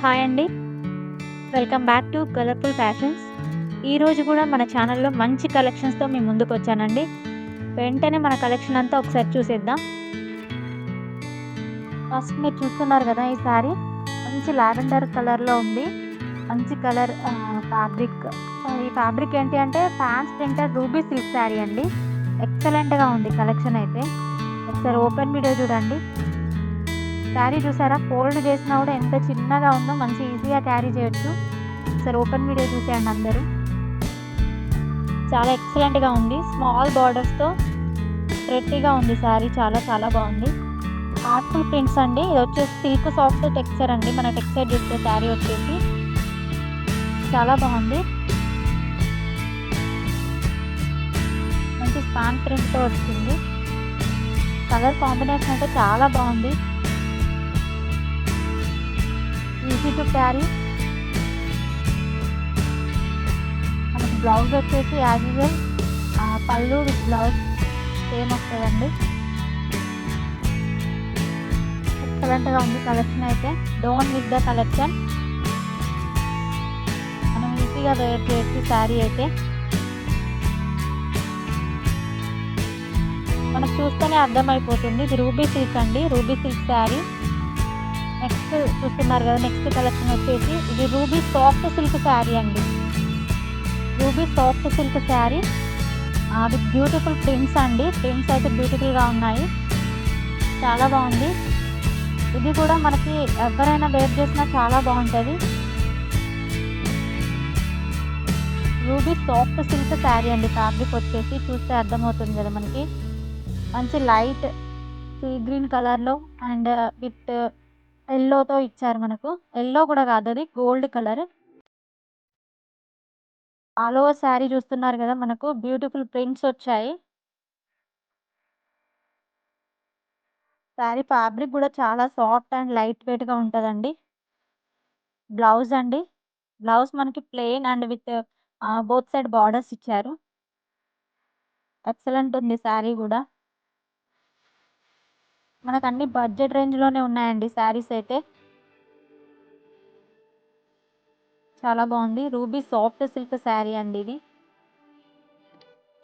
Hi అండి. Welcome back to colourful fashions. ఈరోజు గూడా మన ఛానల్‌లో మంచి కలెక్షన్స్‌తో మీ ముందుకొచ్చానండి. వెంటనే మన కలెక్షన్ అంతా ఒకసారి చూసేద్దాం. ఫస్ట్ మీరు చూస్తున్నారు గదా! ఈ శారీ మంచి లావెండర్ కలర్‌లో ఉంది. మంచి కలర్ ఫ్యాబ్రిక్. ఈ ఫ్యాబ్రిక్ ఏంటి అంటే fans printed ruby silk sari అండి. ఎక్సలెంట్‌గా ఉంది కలెక్షన్ అయితే. ఒకసారి ఓపెన్ వీడియో చూడండి. శారీ చూసారా? ఫోల్డ్ చేసినా గూడా ఎంత చిన్నగా ఉందో మంచి ఈజీగా క్యారీ చేయొచ్చు. ఒకసారి ఓపెన్ వీడియో చూసేయండి అందరూ. చాలా ఎక్సలెంట్‌గా ఉంది. స్మాల్ బార్డర్స్‌తో ప్రెట్టీగా ఉంది శారీ. చాలా చాలా బావుంది. ఆర్ట్‌ఫుల్ ప్రింట్స్ అండి. ఇదొచ్చేసి సిల్క్ సాఫ్ట్ టెక్స్చర్ అండి. మన టెక్స్చర్ చూస్తే శారీ వచ్చేసి చాలా బావుంది. మంచి స్పాన్ ప్రింట్‌తో వచ్చింది. కలర్ కాంబినేషన్ అయితే చాలా బావుంది. Easy to carry. మనకి బ్లౌజ్ వచ్చేసి యాజ్ యూజువల్ పళ్ళు విత్ బ్లౌజ్ సేమ్ వస్తదండి. ఎక్సలెంట్‌గా ఉంది కలెక్షన్ అయితే. Don't miss the collection. మనం ఈజీగా వేర్ చేయొచ్చు శారీ అయితే. మనకు చూస్తేనే అర్థమైపోతుంది. ఇది రూబీ సిల్క్ అండి. Ruby silk sari. నెక్స్ట్ చూస్తున్నారు కదా! నెక్స్ట్ కలెక్షన్ వచ్చేసి ఇది రూబీ సాఫ్ట్ సిల్క్ శారీ అండి. Ruby soft silk sari with beautiful prints అండి. ప్రింట్స్ అయితే బ్యూటిఫుల్‌గా ఉన్నాయి. చాలా బావుంది. ఇది కూడా మనకి ఎవరైనా వేర్ చేసినా చాలా బావుంటది. రూబీ సాఫ్ట్ సిల్క్ శారీ అండి. ఫ్యాబ్రిక్ వచ్చేసి చూస్తే అర్థమవుతుంది కదా మనకి. మంచి లైట్ సీ గ్రీన్ కలర్‌లో అండ్ విత్ యెల్లోతో ఇచ్చారు మనకు. యెల్లో కూడా కాదు అది gold colour. All over sari చూస్తున్నారు కదా! మనకు బ్యూటిఫుల్ ప్రింట్స్ వచ్చాయి. శారీ ఫ్యాబ్రిక్ కూడా చాలా సాఫ్ట్ అండ్ లైట్ వెయిట్‌గా ఉంటదండి. బ్లౌజ్ అండి. బ్లౌజ్ మనకి plain and with both side borders ఇచ్చారు. ఎక్సలెంట్ ఉంది శారీ గూడా. మనకన్ని బడ్జెట్ రేంజ్‌లోనే ఉన్నాయండి శారీస్ అయితే. చాలా బావుంది. రూబీ సాఫ్ట్ సిల్క్ శారీ అండి ఇది.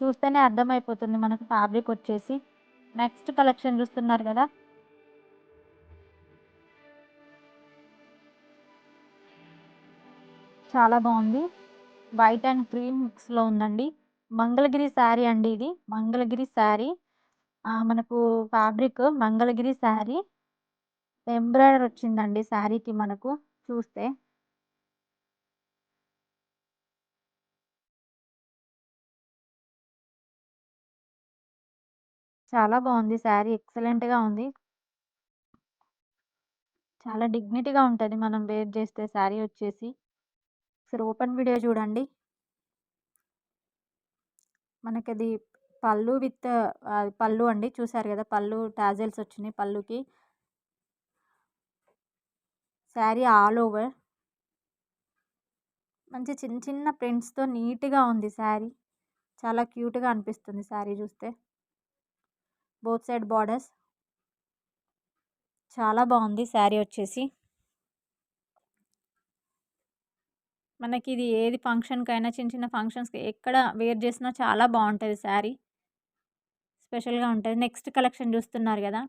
చూస్తేనే అర్థమైపోతుంది మనకు ఫ్యాబ్రిక్ వచ్చేసి. నెక్స్ట్ కలెక్షన్ చూస్తున్నారు గదా! చాలా బావుంది. వైట్ అండ్ క్రీమ్ మిక్స్‌లో ఉందండి. మంగళగిరి శారీ అండి ఇది. మంగళగిరి శారీ. మనకు ఫ్యాబ్రిక్ మంగళగిరి శారీ. ఎంబ్రాయిడరీ వచ్చిందండి శారీకి మనకు చూస్తే. చాలా బావుంది శారీ. ఎక్సలెంట్‌గా ఉంది. చాలా డిగ్నిటీగా ఉంటది మనం వేర్ చేస్తే శారీ వచ్చేసి. ఒకసారి ఓపెన్ వీడియో చూడండి. మనకది పళ్ళు విత్ పళ్ళు అండి. చూసారు గదా! పళ్ళు టాజెల్స్ వచ్చినాయి పళ్ళుకి. శారీ ఆల్ ఓవర్ మంచి చిన్న చిన్న ప్రింట్స్‌తో నీట్‌గా ఉంది శారీ. చాలా క్యూట్‌గా అనిపిస్తుంది శారీ చూస్తే. Both side borders. చాలా బావుంది శారీ వచ్చేసి. మనకిది ఏది ఫంక్షన్‌కైనా చిన్న చిన్న ఫంక్షన్స్‌కి ఎక్కడ వేర్ చేసినా చాలా బావుంటది శారీ. స్పెషల్‌గా ఉంటది. నెక్స్ట్ కలెక్షన్ చూస్తున్నారు గదా!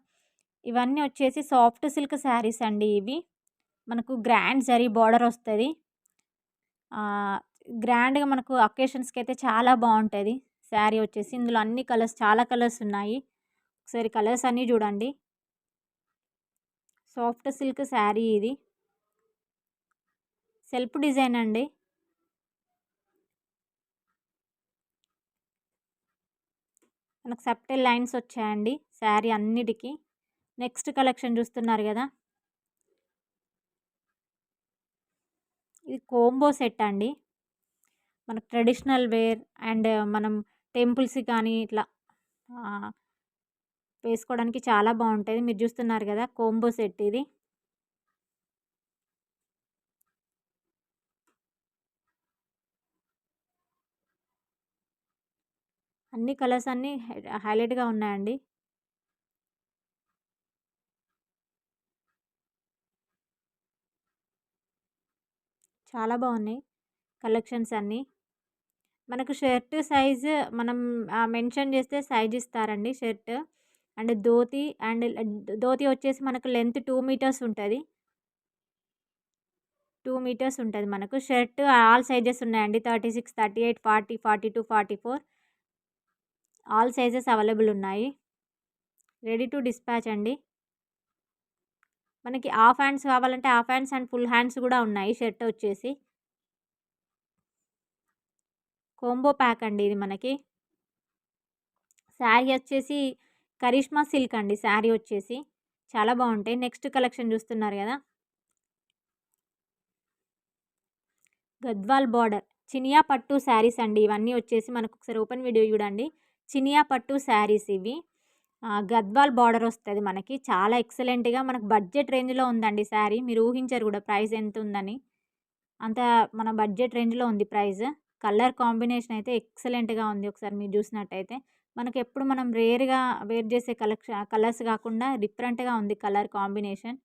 ఇవన్నీ వచ్చేసి సాఫ్ట్ సిల్క్ శారీస్ అండి ఇవి. మనకు గ్రాండ్ జరీ బార్డర్ వస్తది. ఆహ్, గ్రాండ్‌గా మనకు అకేషన్స్‌కైతే చాలా బావుంటది. శారీ వచ్చేసి ఇందులో అన్ని కలర్స్ చాలా కలర్స్ ఉన్నాయి. ఒకసారి కలర్స్ అన్నీ చూడండి. సాఫ్ట్ సిల్క్ శారీ ఇది. సెల్ఫ్ డిజైన్ అండి. మనకు సబ్టెల్ లైన్స్ వచ్చాయండి శారీ అన్నిటికి. నెక్స్ట్ కలెక్షన్ చూస్తున్నారు గదా! ఇది కోంబో సెట్ అండి. మనకు ట్రెడిషనల్ వేర్ అండ్ మనం టెంపుల్స్‌కి కానీ ఇట్లా ఆహ్, వేసుకోవడానికి చాలా బావుంటది. మీరు చూస్తున్నారు గదా! కోంబో సెట్ ఇది. అన్ని కలర్స్ అన్నీ హైలైట్‌గా ఉన్నాయండి. చాలా బాగున్నాయి కలెక్షన్స్ అన్నీ. మనకు షర్ట్ సైజు మనం మెన్షన్ చేస్తే సైజ్ ఇస్తారండి shirt. And dhoti and dhoti వచ్చేసి మనకు లెంత్ 2 మీటర్స్ ఉంటది. 2 మీటర్స్ ఉంటది మనకు. షర్ట్ ఆల్ సైజెస్ ఉన్నాయండి. 36, 38, 40, 42, 44 ఆల్ సైజెస్ అవైలబుల్ ఉన్నాయి. రెడీ టు డిస్పాచ్ అండి. మనకి హాఫ్ హ్యాండ్స్ కావాలంటే half hands and full hands కూడా ఉన్నాయి షర్ట్ వచ్చేసి. కోంబో ప్యాక్ అండి ఇది మనకి. శారీ వచ్చేసి కరిష్మా సిల్క్ అండి శారీ వచ్చేసి. చాలా బాగుంటాయి. నెక్స్ట్ కలెక్షన్ చూస్తున్నారు కదా, గద్వాల్ బార్డర్ చినియా పట్టు శారీస్ అండి. ఇవన్నీ వచ్చేసి మనకు ఒకసారి ఓపెన్ వీడియో చూడండి. చినియా పట్టు శారీస్ ఇవి. గద్వాల్ బార్డర్ వస్తుంది మనకి. చాలా ఎక్సలెంట్గా మనకు బడ్జెట్ రేంజ్లో ఉందండి శారీ. మీరు ఊహించరు కూడా ప్రైస్ ఎంత ఉందని. అంత మన బడ్జెట్ రేంజ్లో ఉంది ప్రైస్. కలర్ కాంబినేషన్ అయితే ఎక్సలెంట్గా ఉంది. ఒకసారి మీరు చూసినట్టయితే మనకు ఎప్పుడు మనం రేర్గా వేర్ చేసే కలర్స్ కాకుండా డిఫరెంట్గా ఉంది కలర్ కాంబినేషన్.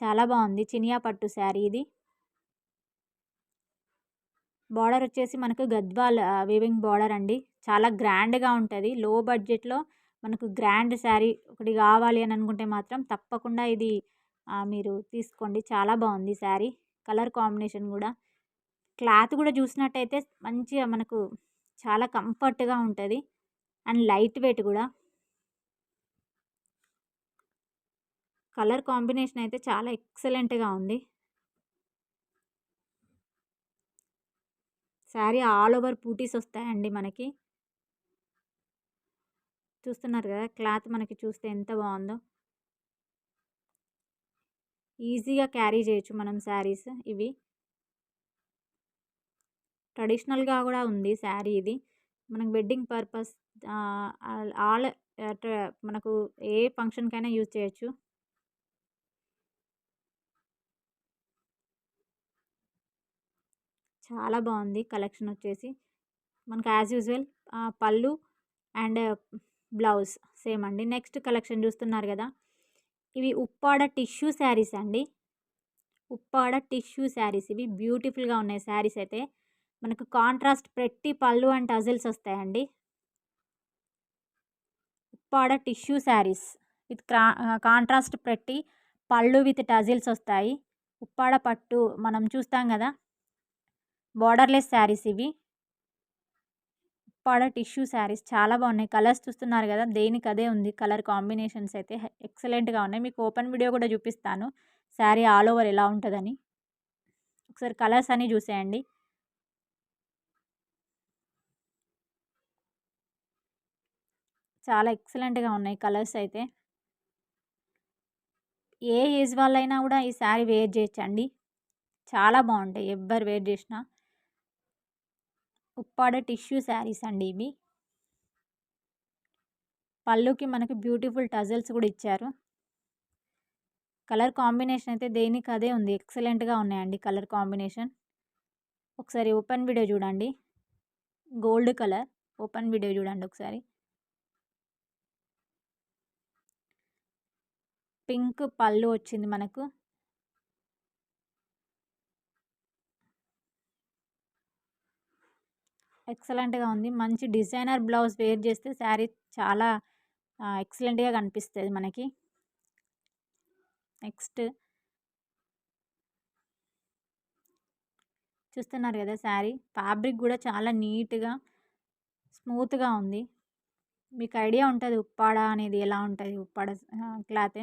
చాలా బాగుంది. చినియా పట్టు శారీ ఇది. బార్డర్ వచ్చేసి మనకు గద్వాల్ వీవింగ్ బార్డర్ అండి. చాలా గ్రాండ్గా ఉంటుంది. లో బడ్జెట్లో మనకు గ్రాండ్ శారీ ఒకటి కావాలి అని అనుకుంటే మాత్రం తప్పకుండా ఇది మీరు తీసుకోండి. చాలా బాగుంది శారీ. కలర్ కాంబినేషన్ కూడా, క్లాత్ కూడా చూసినట్టయితే మంచిగా మనకు చాలా కంఫర్ట్గా ఉంటుంది అండ్ లైట్ వెయిట్ కూడా. కలర్ కాంబినేషన్ అయితే చాలా ఎక్సలెంట్గా ఉంది. శారీ ఆల్ ఓవర్ బూటీస్ వస్తాయండి మనకి. చూస్తున్నారు కదా క్లాత్ మనకి చూస్తే ఎంత బాగుందో. ఈజీగా క్యారీ చేయొచ్చు మనం శారీస్ ఇవి. ట్రెడిషనల్గా కూడా ఉంది శారీ ఇది. మనకు వెడ్డింగ్ పర్పస్ ఆల్ మనకు ఏ ఫంక్షన్కైనా యూజ్ చేయొచ్చు. చాలా బాగుంది కలెక్షన్ వచ్చేసి. మనకు యాజ్ యూజువల్ పళ్ళు అండ్ బ్లౌజ్ సేమ్ అండి. నెక్స్ట్ కలెక్షన్ చూస్తున్నారు కదా, ఇవి ఉప్పాడ టిష్యూ శారీస్ అండి. ఉప్పాడ టిష్యూ శారీస్ ఇవి బ్యూటిఫుల్గా ఉన్నాయి శారీస్ అయితే. మనకు కాంట్రాస్ట్ పెట్టి పళ్ళు అండ్ టజిల్స్ వస్తాయండి. Uppada tissue saris with contrast పెట్టి పళ్ళు విత్ టజిల్స్ వస్తాయి. ఉప్పాడ పట్టు మనం చూస్తాం కదా, బార్డర్లెస్ శారీస్ ఇవి. ఉప్పాడ టిష్యూ శారీస్ చాలా బాగున్నాయి. కలర్స్ చూస్తున్నారు కదా, దేనికి అదే ఉంది. కలర్ కాంబినేషన్స్ అయితే ఎక్సలెంట్గా ఉన్నాయి. మీకు ఓపెన్ వీడియో కూడా చూపిస్తాను శారీ ఆల్ ఓవర్ ఎలా ఉంటుందని. ఒకసారి కలర్స్ అన్నీ చూసేయండి. చాలా ఎక్సలెంట్గా ఉన్నాయి కలర్స్ అయితే. ఏ ఏజ్ వాళ్ళైనా కూడా ఈ శారీ వేర్ చేయొచ్చండి. చాలా బాగుంటాయి ఎవ్వరు వేర్ చేసినా. ఉప్పాడ టిష్యూ శారీస్ అండి ఇవి. పళ్ళుకి మనకి బ్యూటిఫుల్ టజల్స్ కూడా ఇచ్చారు. కలర్ కాంబినేషన్ అయితే దేనికి అదే ఉంది. ఎక్సలెంట్గా ఉన్నాయండి కలర్ కాంబినేషన్. ఒకసారి ఓపెన్ వీడియో చూడండి. గోల్డ్ కలర్ ఓపెన్ వీడియో చూడండి ఒకసారి. పింక్ పళ్ళు వచ్చింది మనకు. ఎక్సలెంట్గా ఉంది. మంచి డిజైనర్ బ్లౌజ్ వేర్ చేస్తే శారీ చాలా ఎక్సలెంట్గా కనిపిస్తుంది మనకి. నెక్స్ట్ చూస్తున్నారు కదా శారీ. ఫ్యాబ్రిక్ కూడా చాలా నీట్గా స్మూత్గా ఉంది. మీకు ఐడియా ఉంటుంది ఉప్పాడ అనేది ఎలా ఉంటుంది. ఉప్పాడ క్లాత్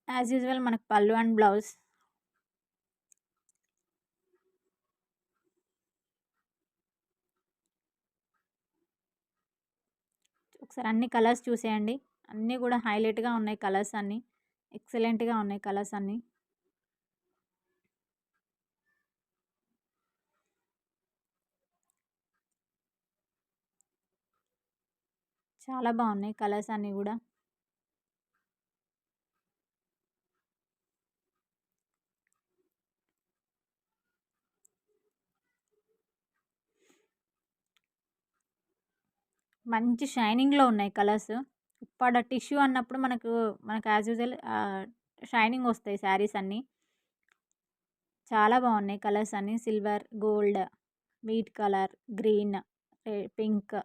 యాజ్ యూజువల్ మనకు పళ్ళు అండ్ బ్లౌజ్. ఒకసారి అన్ని కలర్స్ చూసేయండి. అన్నీ కూడా హైలైట్గా ఉన్నాయి కలర్స్ అన్నీ. ఎక్సలెంట్గా ఉన్నాయి కలర్స్ అన్నీ. చాలా బాగున్నాయి కలర్స్ అన్నీ కూడా. మంచి షైనింగ్లో ఉన్నాయి కలర్స్. ఉప్పాడ టిష్యూ అన్నప్పుడు మనకు యాజ్ యూజువల్ షైనింగ్ వస్తాయి శారీస్ అన్నీ. చాలా బాగున్నాయి కలర్స్ అన్నీ. Silver, gold, wheat colour, green, pink